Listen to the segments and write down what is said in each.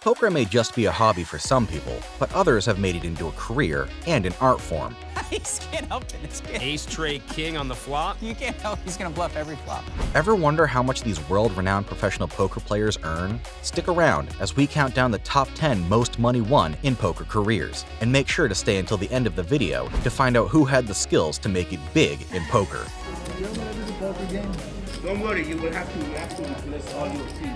Poker may just be a hobby for some people, but others have made it into a career and an art form. He's can't help it. This kid. Ace tray king on the flop. You can't help. He's gonna bluff every flop. Ever wonder how much these world-renowned professional poker players earn? Stick around as we count down the top 10 most money won in poker careers. And make sure to stay until the end of the video to find out who had the skills to make it big in poker. Don't worry, you will have to list all your fees.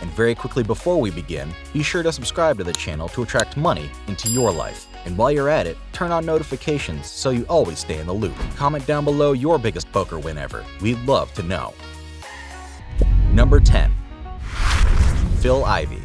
And very quickly before we begin, be sure to subscribe to the channel to attract money into your life. And while you're at it, turn on notifications so you always stay in the loop. Comment down below your biggest poker win ever. We'd love to know. Number 10. Phil Ivey.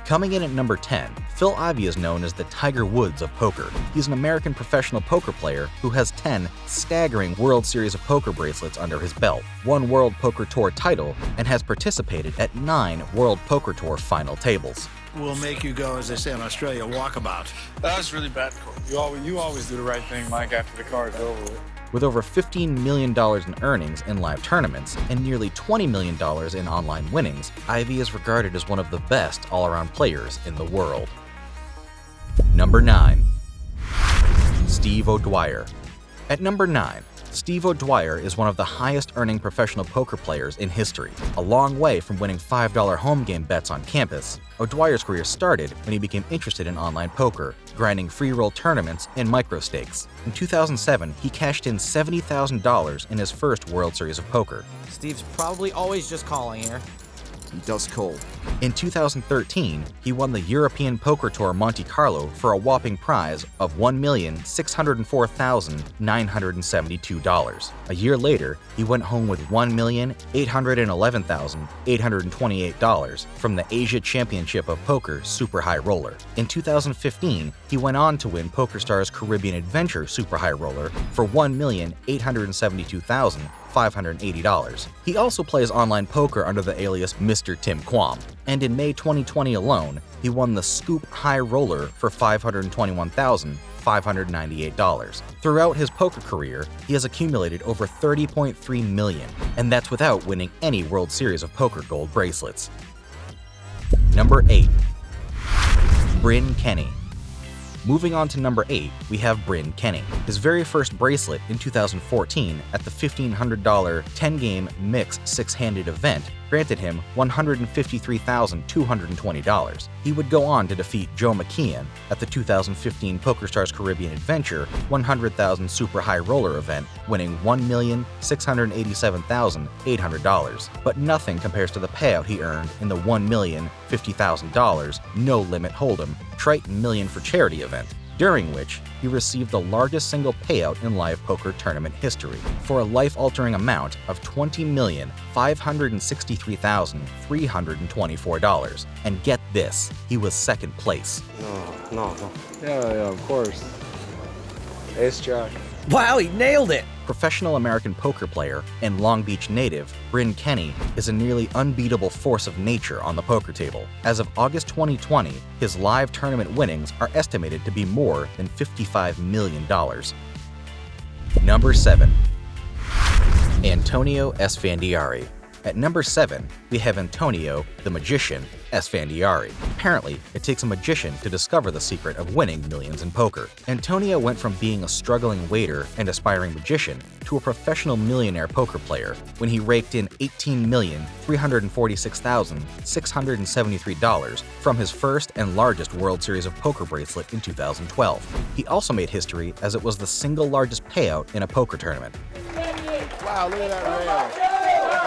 Coming in at number 10, Phil Ivey is known as the Tiger Woods of poker. He's an American professional poker player who has 10 staggering World Series of Poker bracelets under his belt, 1 World Poker Tour title, and has participated at 9 World Poker Tour final tables. Will make you go, as they say in Australia, walkabout. That was really bad, Cole. You always do the right thing, Mike, after the card's over with. With over $15 million in earnings in live tournaments and nearly $20 million in online winnings, Ivey is regarded as one of the best all-around players in the world. Number 9. Steve ODwyer. At number 9, Steve ODwyer is one of the highest-earning professional poker players in history. A long way from winning $5 home game bets on campus, ODwyer's career started when he became interested in online poker, grinding free-roll tournaments and micro-stakes. In 2007, he cashed in $70,000 in his first World Series of Poker. Steve's probably always just calling here. He does call. In 2013, he won the European Poker Tour Monte Carlo for a whopping prize of $1,604,972. A year later, he went home with $1,811,828 from the Asia Championship of Poker Super High Roller. In 2015, he went on to win PokerStars Caribbean Adventure Super High Roller for $1,872,580. He also plays online poker under the alias Mr. Tim Quam, and in May 2020 alone, he won the Scoop High Roller for $521,598. Throughout his poker career, he has accumulated over $30.3 million, and that's without winning any World Series of Poker gold bracelets. Number 8. Bryn Kenney. Moving on to number 8, we have Bryn Kenney. His very first bracelet in 2014 at the $1,500 10-game mix 6-handed event granted him $153,220. He would go on to defeat Joe McKeon at the 2015 PokerStars Caribbean Adventure 100,000 Super High Roller event, winning $1,687,800. But nothing compares to the payout he earned in the $1,050,000 No Limit Hold'em Triton Million for Charity event, during which he received the largest single payout in live poker tournament history for a life-altering amount of $20,563,324. And get this, he was second place. No. Yeah, of course. Ace Jack. Wow, he nailed it! Professional American poker player and Long Beach native, Bryn Kenney is a nearly unbeatable force of nature on the poker table. As of August 2020, his live tournament winnings are estimated to be more than $55 million. Number 7. Antonio Esfandiari. At number 7, we have Antonio, the magician, Esfandiari. Apparently, it takes a magician to discover the secret of winning millions in poker. Antonio went from being a struggling waiter and aspiring magician to a professional millionaire poker player when he raked in $18,346,673 from his first and largest World Series of Poker bracelet in 2012. He also made history as it was the single largest payout in a poker tournament. Wow, look at that rail.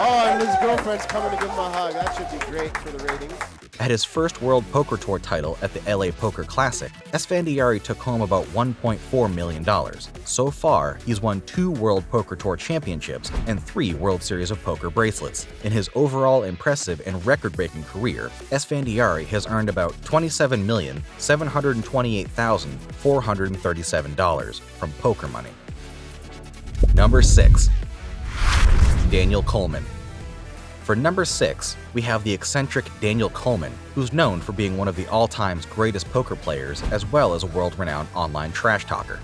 Oh, and his girlfriend's coming to give him a hug. That should be great for the ratings. At his first World Poker Tour title at the LA Poker Classic, Esfandiari took home about $1.4 million. So far, he's won 2 World Poker Tour championships and 3 World Series of Poker bracelets. In his overall impressive and record-breaking career, Esfandiari has earned about $27,728,437 from poker money. Number 6. Daniel Colman. For number 6, we have the eccentric Daniel Colman, who's known for being one of the all-time greatest poker players as well as a world-renowned online trash talker.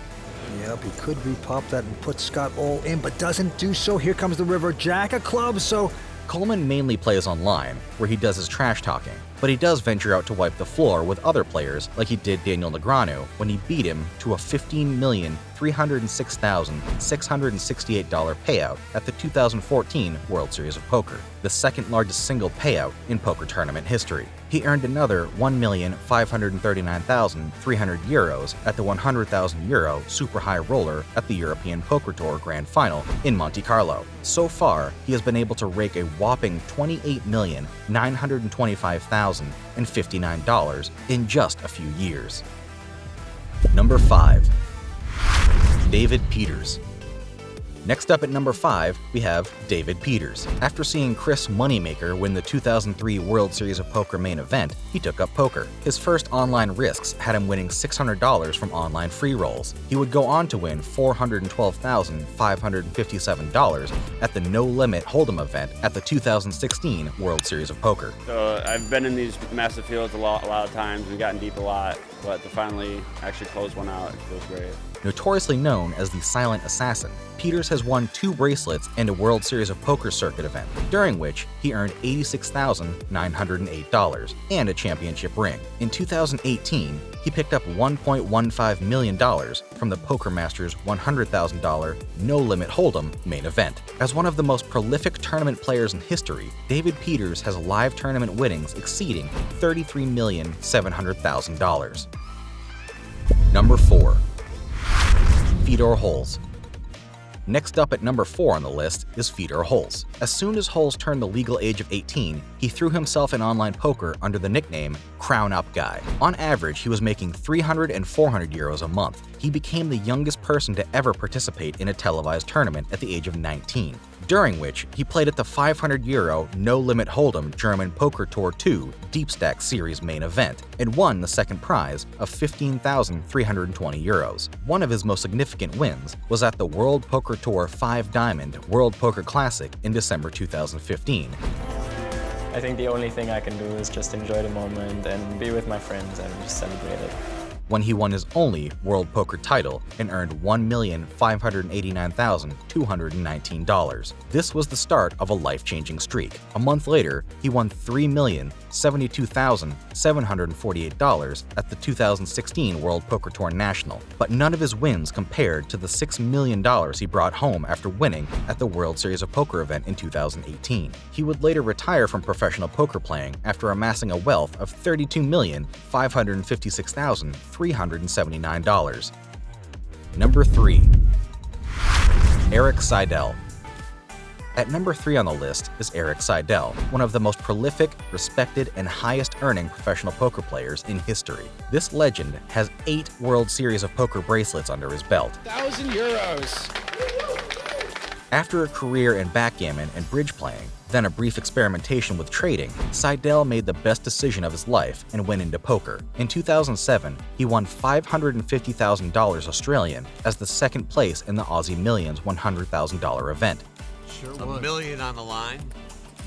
Yep, he could repop that and put Scott all in, but doesn't do so. Here comes the river jack of clubs, so Colman mainly plays online, where he does his trash talking, but but he does venture out to wipe the floor with other players like he did Daniel Negreanu when he beat him to a $15,306,668 payout at the 2014 World Series of Poker, the second largest single payout in poker tournament history. He earned another €1,539,300 at the €100,000 Super High Roller at the European Poker Tour Grand Final in Monte Carlo. So far, he has been able to rake a whopping $28,925,059 in just a few years. Number 5. David Peters. Next up at number 5, we have David Peters. After seeing Chris Moneymaker win the 2003 World Series of Poker main event, he took up poker. His first online risks had him winning $600 from online free rolls. He would go on to win $412,557 at the No Limit Hold'em event at the 2016 World Series of Poker. So I've been in these massive fields a lot of times. We've gotten deep a lot, but to finally actually close one out, it feels great. Notoriously known as the Silent Assassin, Peters has won 2 bracelets and a World Series of Poker circuit event, during which he earned $86,908 and a championship ring. In 2018, he picked up $1.15 million from the Poker Masters $100,000 No Limit Hold'em main event. As one of the most prolific tournament players in history, David Peters has live tournament winnings exceeding $33,700,000. Number 4. Fedor Holz. Next up at number 4 on the list is Fedor Holz. As soon as Holz turned the legal age of 18, he threw himself in online poker under the nickname Crown Up Guy. On average, he was making 300 and 400 euros a month. He became the youngest person to ever participate in a televised tournament at the age of 19, during which he played at the 500 euro No Limit Hold'em German Poker Tour 2 Deep Stack Series main event and won the second prize of 15,320 euros. One of his most significant wins was at the World Poker Tour 5 Diamond World Poker Classic in December 2015. I think the only thing I can do is just enjoy the moment and be with my friends and just celebrate it. When he won his only World Poker title and earned $1,589,219. This was the start of a life-changing streak. A month later, he won $3,072,748 at the 2016 World Poker Tour National, but none of his wins compared to the $6 million he brought home after winning at the World Series of Poker event in 2018. He would later retire from professional poker playing after amassing a wealth of $32,556,379. Number 3. Ericseidel. At number 3 on the list is Ericseidel, one of the most prolific, respected, and highest-earning professional poker players in history. This legend has 8 World Series of Poker bracelets under his belt. 1,000 euros. After a career in backgammon and bridge playing, then a brief experimentation with trading, Seidel made the best decision of his life and went into poker. In 2007, he won $550,000 Australian as the second place in the Aussie Millions $100,000 event. $1 million on the line,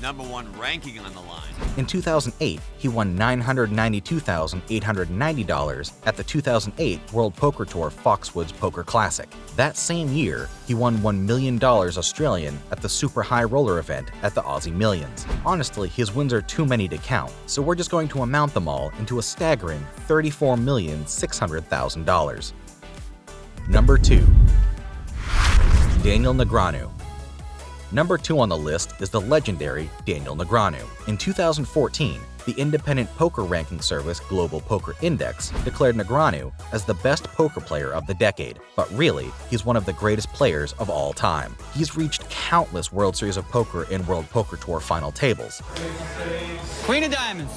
#1 ranking on the line. In 2008, he won $992,890 at the 2008 World Poker Tour Foxwoods Poker Classic. That same year, he won $1 million Australian at the Super High Roller event at the Aussie Millions. Honestly, his wins are too many to count, so we're just going to amount them all into a staggering $34,600,000. Number 2. Daniel Negreanu. Number 2 on the list is the legendary Daniel Negreanu. In 2014, the independent poker ranking service Global Poker Index declared Negreanu as the best poker player of the decade. But really, he's one of the greatest players of all time. He's reached countless World Series of Poker and World Poker Tour final tables. Queen of diamonds.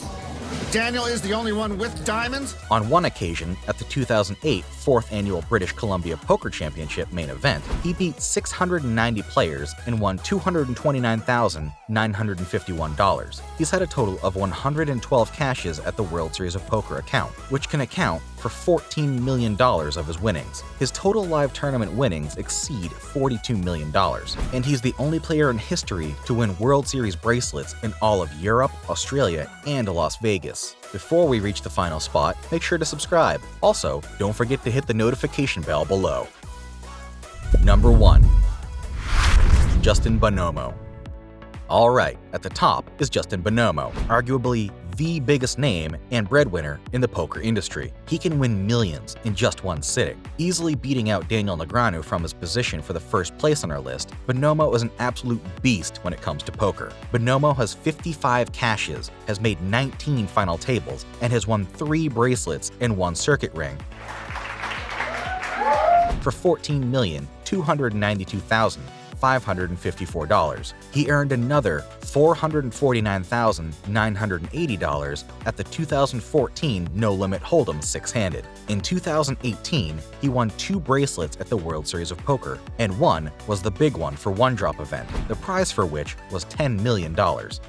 Daniel is the only one with diamonds? On one occasion, at the 2008 4th Annual British Columbia Poker Championship main event, he beat 690 players and won $229,951. He's had a total of 112 cashes at the World Series of Poker account, which can account for $14 million of his winnings. His total live tournament winnings exceed $42 million, and he's the only player in history to win World Series bracelets in all of Europe, Australia, and Las Vegas. Before we reach the final spot, make sure to subscribe. Also, don't forget to hit the notification bell below. Number 1. Justin Bonomo. Alright, at the top is Justin Bonomo, arguably the biggest name and breadwinner in the poker industry. He can win millions in just one sitting, easily beating out Daniel Negreanu from his position for the first place on our list. Bonomo is an absolute beast when it comes to poker. Bonomo has 55 cashes, has made 19 final tables, and has won 3 bracelets and 1 circuit ring for $14,292,554. He earned another $449,980 at the 2014 No Limit Hold'em six-handed. In 2018, he won 2 bracelets at the World Series of Poker, and one was the big one for one-drop event, the prize for which was $10 million.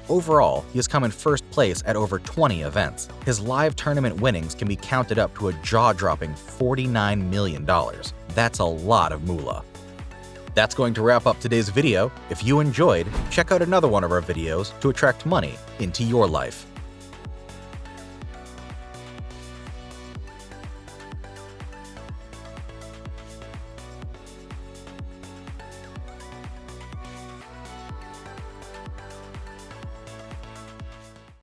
Overall, he has come in first place at over 20 events. His live tournament winnings can be counted up to a jaw-dropping $49 million. That's a lot of moolah. That's going to wrap up today's video. If you enjoyed, check out another one of our videos to attract money into your life.